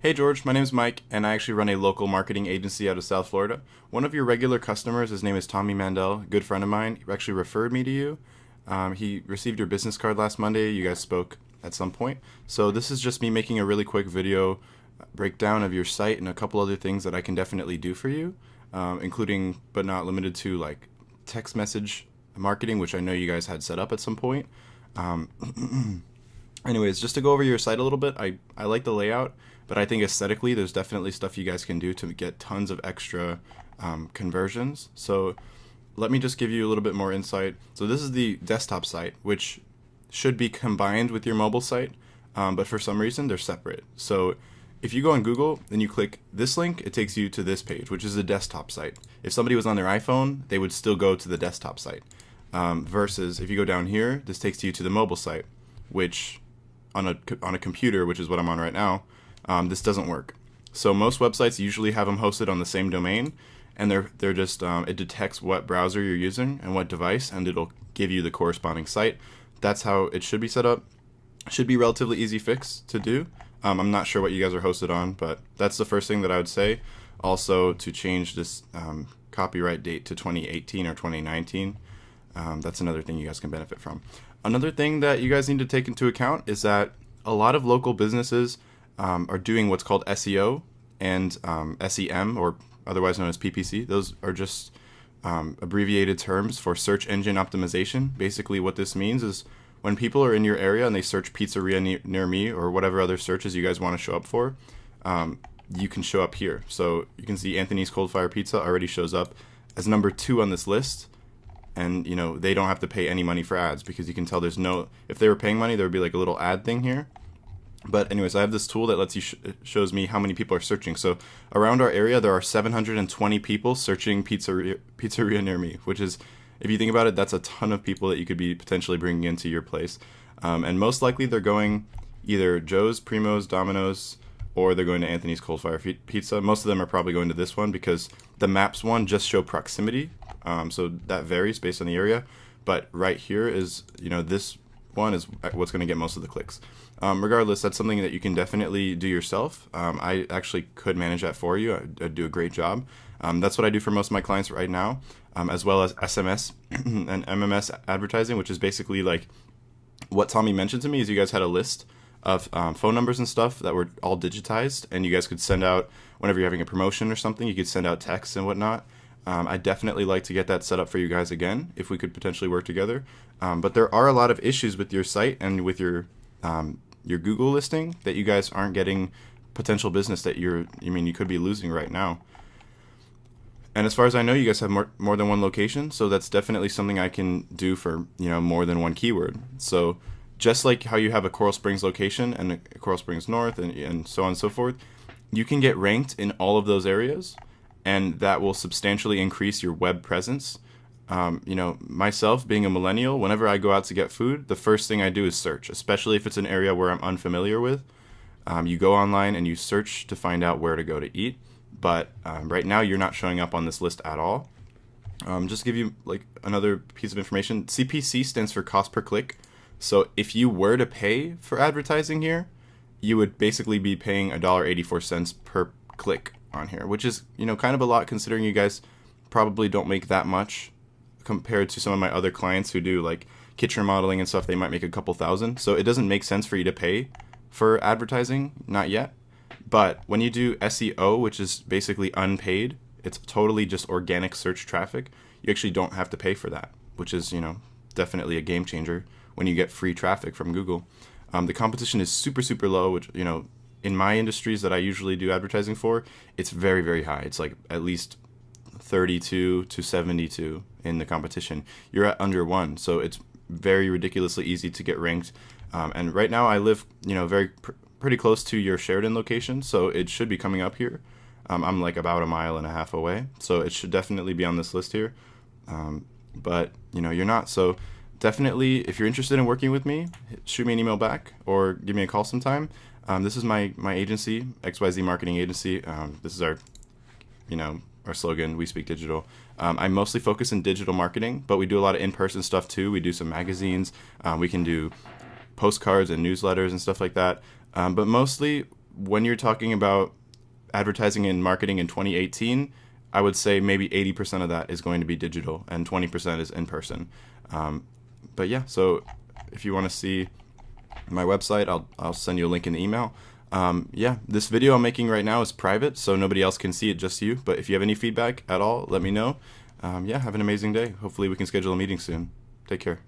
Hey George, my name is Mike, and I actually run a local marketing agency out of South Florida. One of your regular customers, his name is Tommy Mandel, a good friend of mine, he actually referred me to you. He received your business card last Monday. You guys spoke at some point. So this is just me making a really quick video breakdown of your site and a couple other things that I can definitely do for you, including but not limited to like text message marketing, which I know you guys had set up at some point. Anyways, just to go over your site a little bit, I like the layout, but I think aesthetically there's definitely stuff you guys can do to get tons of extra conversions. So let me just give you a little bit more insight. So this is the desktop site, which should be combined with your mobile site, but for some reason they're separate. So if you go on Google and you click this link, it takes you to this page, which is the desktop site. If somebody was on their iPhone, they would still go to the desktop site. Versus if you go down here, this takes you to the mobile site, which on a computer, which is what I'm on right now, this doesn't work. So most websites usually have them hosted on the same domain, and they're just it detects what browser you're using and what device, and it'll give you the corresponding site. That's how it should be set up. Should be relatively easy fix to do. I'm not sure what you guys are hosted on, but that's the first thing that I would say. Also, to change this copyright date to 2018 or 2019. That's another thing you guys can benefit from. Another thing that you guys need to take into account is that a lot of local businesses are doing what's called SEO and SEM, or otherwise known as PPC. Those are just abbreviated terms for search engine optimization. Basically, what this means is when people are in your area and they search pizzeria near me or whatever other searches you guys want to show up for, you can show up here. So you can see Anthony's Cold Fire Pizza already shows up as number 2 on this list. And you know, they don't have to pay any money for ads, because you can tell there's no, if they were paying money, there would be like a little ad thing here. But anyways, I have this tool that lets you shows me how many people are searching. So around our area, there are 720 people searching pizzeria near me, which is, if you think about it, that's a ton of people that you could be potentially bringing into your place. And most likely they're going either Joe's, Primo's, Domino's, or they're going to Anthony's Cold Fire Pizza. Most of them are probably going to this one because the maps one just show proximity. So that varies based on the area. But right here is, you know, this one is what's going to get most of the clicks. Regardless, that's something that you can definitely do yourself. I actually could manage that for you. I'd do a great job. That's what I do for most of my clients right now, as well as SMS and MMS advertising, which is basically like what Tommy mentioned to me is you guys had a list of phone numbers and stuff that were all digitized, and you guys could send out, whenever you're having a promotion or something, you could send out texts and whatnot. I'd definitely like to get that set up for you guys again, if we could potentially work together. But there are a lot of issues with your site and with your Google listing that you guys aren't getting potential business that you could be losing right now. And as far as I know, you guys have more than one location, so that's definitely something I can do for, you know, more than one keyword. So just like how you have a Coral Springs location and a Coral Springs North and so on and so forth, you can get ranked in all of those areas, and that will substantially increase your web presence. You know, myself being a millennial, whenever I go out to get food, the first thing I do is search, especially if it's an area where I'm unfamiliar with. You go online and you search to find out where to go to eat. But right now you're not showing up on this list at all. Just to give you like another piece of information, CPC stands for cost per click. So if you were to pay for advertising here, you would basically be paying $1.84 per click on here, which is, you know, kind of a lot considering you guys probably don't make that much compared to some of my other clients who do like kitchen remodeling and stuff. They might make a couple thousand. So it doesn't make sense for you to pay for advertising, not yet. But when you do SEO, which is basically unpaid, it's totally just organic search traffic, you actually don't have to pay for that, which is, you know, definitely a game changer when you get free traffic from Google. The competition is super, super low, which, you know, in my industries that I usually do advertising for, it's very, very high. It's like at least 32 to 72 in the competition. You're at under 1, so it's very ridiculously easy to get ranked. And right now I live, you know, pretty close to your Sheridan location, so it should be coming up here. I'm like about 1.5 miles away, so it should definitely be on this list here. But, you know, you're not. So definitely, if you're interested in working with me, shoot me an email back or give me a call sometime. This is my agency, XYZ Marketing Agency. This is our, you know, our slogan, We Speak Digital. I mostly focus in digital marketing, but we do a lot of in-person stuff too. We do some magazines. We can do postcards and newsletters and stuff like that. But mostly when you're talking about advertising and marketing in 2018, I would say maybe 80% of that is going to be digital and 20% is in person. But yeah, so if you want to see my website, I'll send you a link in the email. Yeah, this video I'm making right now is private, so nobody else can see it, just you. But if you have any feedback at all, let me know. Yeah, have an amazing day. Hopefully we can schedule a meeting soon. Take care.